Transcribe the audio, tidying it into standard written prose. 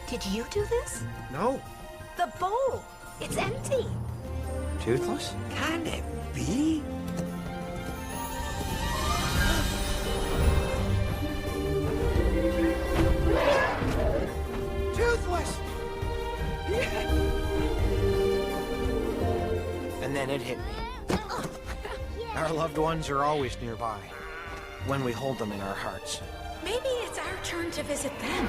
Did you do this? No. The bowl. It's empty. Toothless? Can it be? Toothless! And then it hit me. Our loved ones are always nearby, when we hold them in our hearts. Maybe it's our turn to visit them.